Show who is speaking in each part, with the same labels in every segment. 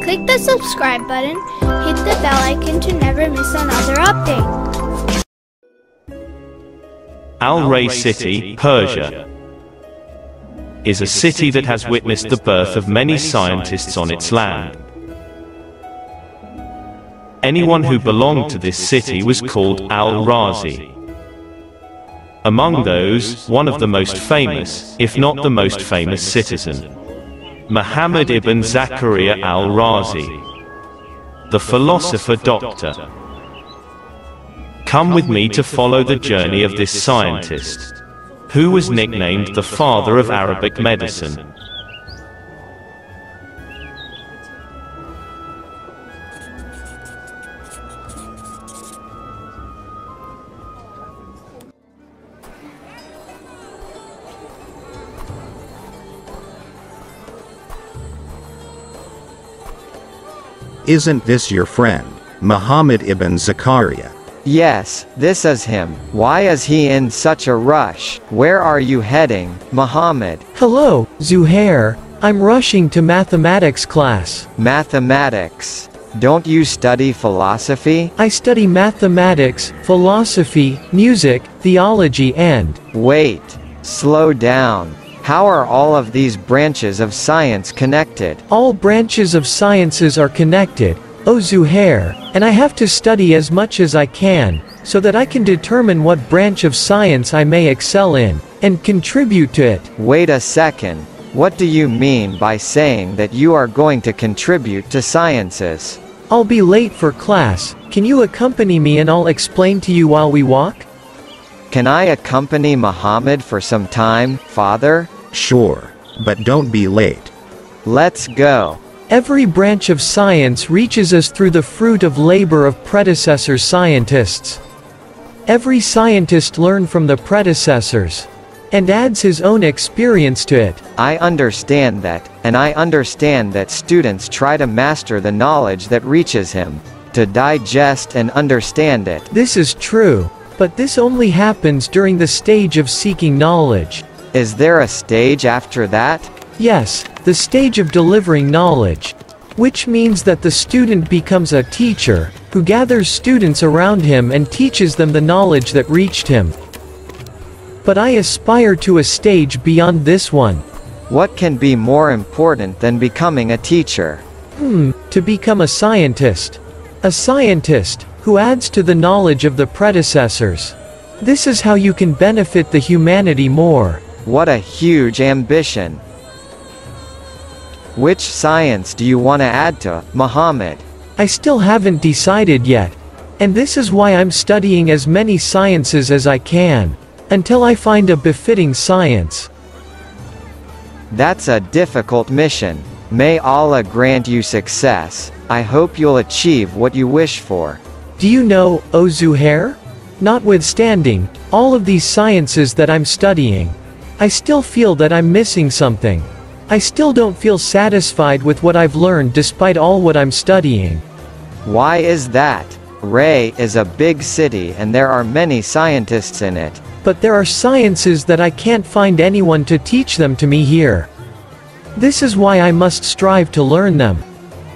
Speaker 1: Click the subscribe button, hit the bell icon to never miss another update.
Speaker 2: Al-Ray city, Persia, is a city that has witnessed the birth of many scientists on its land. Anyone who belonged to this city was called Al-Razi. Among those, one of the most famous, if not the most famous citizen, Muhammad Ibn Zakria Al-Razi, the philosopher doctor. Come with me to follow the journey of this scientist, who was nicknamed the father of Arabic medicine.
Speaker 3: Isn't this your friend, Muhammad Ibn Zakria?
Speaker 4: Yes, this is him. Why is he in such a rush? Where are you heading, Muhammad?
Speaker 5: Hello, Zuhair. I'm rushing to mathematics class.
Speaker 4: Mathematics? Don't you study philosophy?
Speaker 5: I study mathematics, philosophy, music, theology and…
Speaker 4: Wait. Slow down. How are all of these branches of science connected?
Speaker 5: All branches of sciences are connected, O Zuhair, and I have to study as much as I can, so that I can determine what branch of science I may excel in, and contribute to it.
Speaker 4: Wait a second. What do you mean by saying that you are going to contribute to sciences?
Speaker 5: I'll be late for class. Can you accompany me and I'll explain to you while we walk?
Speaker 4: Can I accompany Muhammad for some time, Father?
Speaker 3: Sure, but don't be late.
Speaker 4: Let's go.
Speaker 5: Every branch of science reaches us through the fruit of labor of predecessor scientists. Every scientist learned from the predecessors, and adds his own experience to it.
Speaker 4: I understand that, and I understand that students try to master the knowledge that reaches him, to digest and understand it.
Speaker 5: This is true, but this only happens during the stage of seeking knowledge.
Speaker 4: Is there a stage after that?
Speaker 5: Yes, the stage of delivering knowledge. Which means that the student becomes a teacher, who gathers students around him and teaches them the knowledge that reached him. But I aspire to a stage beyond this one.
Speaker 4: What can be more important than becoming a teacher?
Speaker 5: To become a scientist. A scientist, who adds to the knowledge of the predecessors. This is how you can benefit the humanity more.
Speaker 4: What a huge ambition. Which science do you want to add to, Muhammad?
Speaker 5: I still haven't decided yet. And this is why I'm studying as many sciences as I can, until I find a befitting science.
Speaker 4: That's a difficult mission. May Allah grant you success. I hope you'll achieve what you wish for.
Speaker 5: Do you know, O Zuhair? Notwithstanding all of these sciences that I'm studying, I still feel that I'm missing something. I still don't feel satisfied with what I've learned despite all what I'm studying.
Speaker 4: Why is that? Ray is a big city and there are many scientists in it.
Speaker 5: But there are sciences that I can't find anyone to teach them to me here. This is why I must strive to learn them.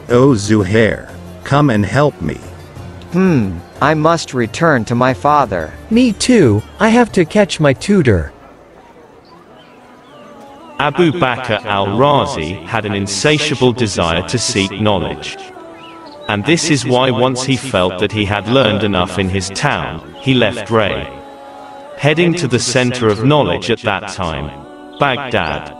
Speaker 3: Oh Zuhair, come and help me.
Speaker 4: I must return to my father.
Speaker 5: Me too, I have to catch my tutor.
Speaker 2: Abu Bakar Al-Razi had an insatiable desire to seek knowledge. And this is why once he felt that he had learned enough in his town, he left Ray, heading to the center of knowledge at that time, Baghdad.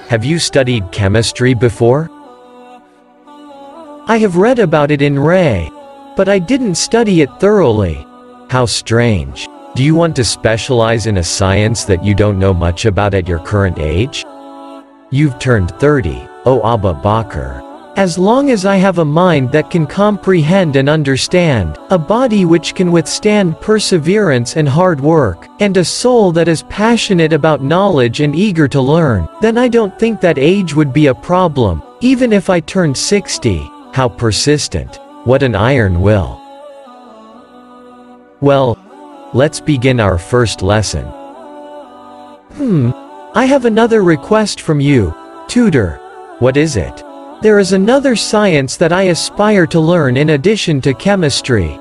Speaker 5: Have you studied chemistry before? I have read about it in Ray, but I didn't study it thoroughly. How strange. Do you want to specialize in a science that you don't know much about at your current age? You've turned 30, O Abu Bakar. As long as I have a mind that can comprehend and understand, a body which can withstand perseverance and hard work, and a soul that is passionate about knowledge and eager to learn, then I don't think that age would be a problem, even if I turned 60. How persistent. What an iron will. Well, let's begin our first lesson. I have another request from you, tutor. What is it? There is another science that I aspire to learn in addition to chemistry.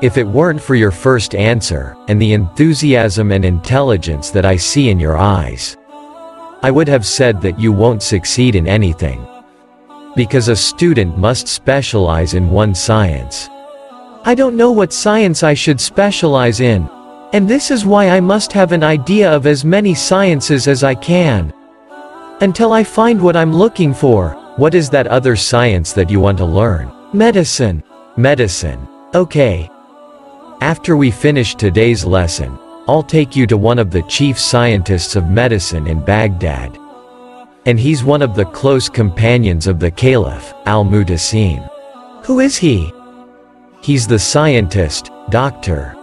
Speaker 5: If it weren't for your first answer, and the enthusiasm and intelligence that I see in your eyes, I would have said that you won't succeed in anything. Because a student must specialize in one science. I don't know what science I should specialize in. And this is why I must have an idea of as many sciences as I can. Until I find what I'm looking for. What is that other science that you want to learn? Medicine. Medicine. Okay. After we finish today's lesson, I'll take you to one of the chief scientists of medicine in Baghdad. And he's one of the close companions of the Caliph, Al-Mu'tasim. Who is he? He's the scientist, Dr.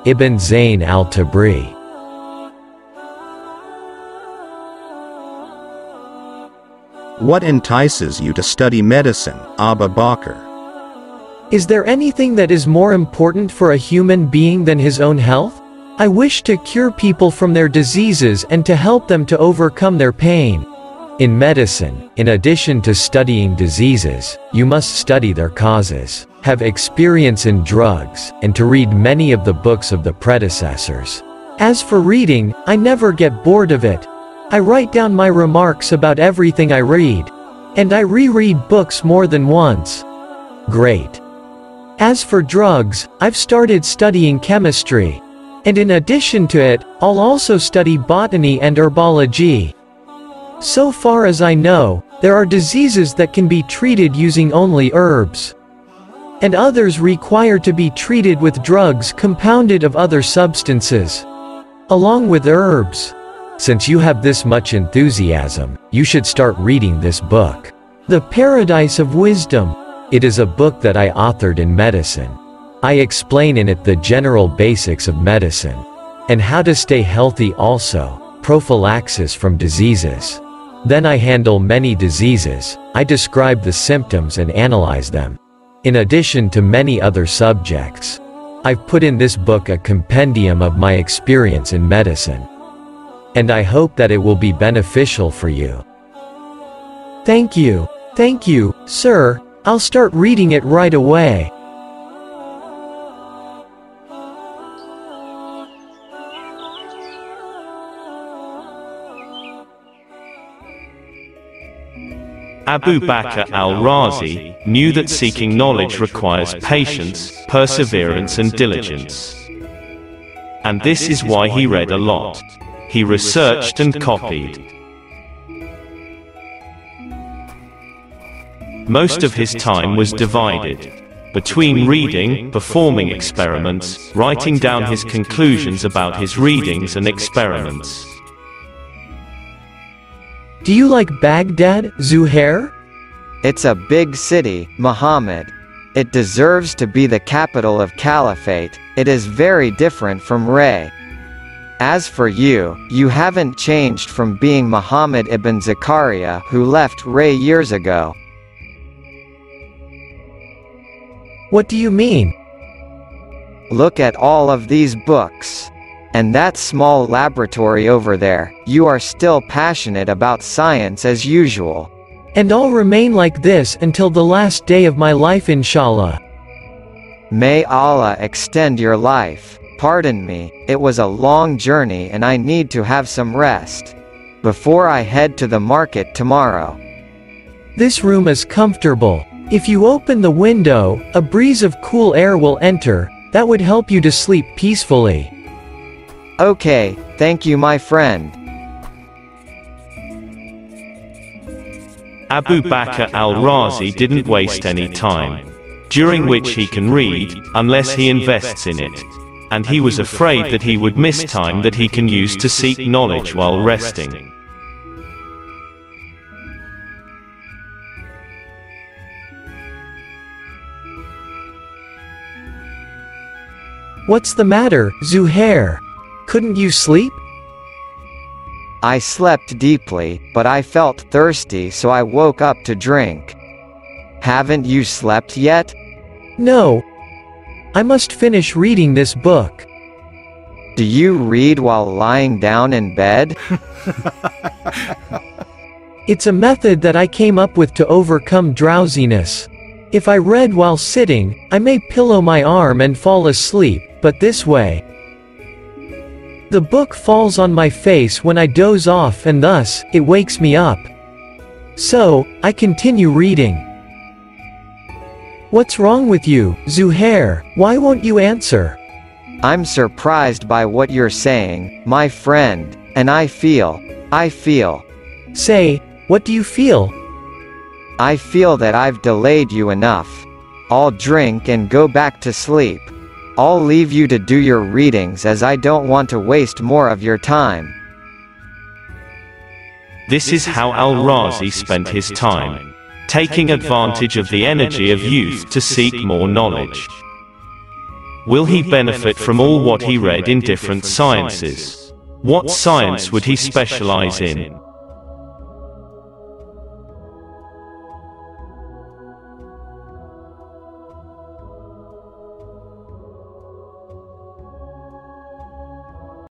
Speaker 5: Ibn Zayn al-Tabri.
Speaker 3: What entices you to study medicine, Abu Bakr?
Speaker 5: Is there anything that is more important for a human being than his own health? I wish to cure people from their diseases and to help them to overcome their pain. In medicine, in addition to studying diseases, you must study their causes, have experience in drugs, and to read many of the books of the predecessors. As for reading, I never get bored of it. I write down my remarks about everything I read. And I reread books more than once. Great. As for drugs, I've started studying chemistry. And in addition to it, I'll also study botany and herbology. So far as I know, there are diseases that can be treated using only herbs. And others require to be treated with drugs compounded of other substances. Along with herbs. Since you have this much enthusiasm, you should start reading this book. The Paradise of Wisdom. It is a book that I authored in medicine. I explain in it the general basics of medicine. And how to stay healthy also, prophylaxis from diseases. Then I handle many diseases, I describe the symptoms and analyze them. In addition to many other subjects. I've put in this book a compendium of my experience in medicine. And I hope that it will be beneficial for you. Thank you. Thank you, sir. I'll start reading it right away.
Speaker 2: Abu Bakr Al-Razi knew that seeking knowledge requires patience, perseverance and diligence. And this is why he read a lot. He researched and copied. Most of his time was divided between reading, performing experiments, writing down his conclusions about his readings and experiments.
Speaker 5: Do you like Baghdad, Zuhair?
Speaker 4: It's a big city, Muhammad. It deserves to be the capital of Caliphate. It is very different from Ray. As for you, you haven't changed from being Muhammad ibn Zakria who left Ray years ago.
Speaker 5: What do you mean?
Speaker 4: Look at all of these books. And that small laboratory over there, you are still passionate about science as usual.
Speaker 5: And I'll remain like this until the last day of my life, inshallah.
Speaker 4: May Allah extend your life. Pardon me, it was a long journey and I need to have some rest before I head to the market tomorrow.
Speaker 5: This room is comfortable. If you open the window, a breeze of cool air will enter. That would help you to sleep peacefully.
Speaker 4: Okay, thank you my friend.
Speaker 2: Abu Bakr Al-Razi didn't waste any time, during which he can read, unless he invests in it. And he was afraid that he would miss time that he can use to seek knowledge while resting.
Speaker 5: What's the matter, Zuhair? Couldn't you sleep?
Speaker 4: I slept deeply, but I felt thirsty, so I woke up to drink. Haven't you slept yet?
Speaker 5: No. I must finish reading this book.
Speaker 4: Do you read while lying down in bed?
Speaker 5: It's a method that I came up with to overcome drowsiness. If I read while sitting, I may pillow my arm and fall asleep, but this way, the book falls on my face when I doze off, and thus, it wakes me up. So, I continue reading. What's wrong with you, Zuhair? Why won't you answer?
Speaker 4: I'm surprised by what you're saying, my friend, and I feel.
Speaker 5: Say, what do you feel?
Speaker 4: I feel that I've delayed you enough. I'll drink and go back to sleep. I'll leave you to do your readings, as I don't want to waste more of your time.
Speaker 2: This is how Al-Razi spent his time, taking advantage of the energy of youth to seek more knowledge. Will he benefit from all what he read in different sciences? What science would he specialize in?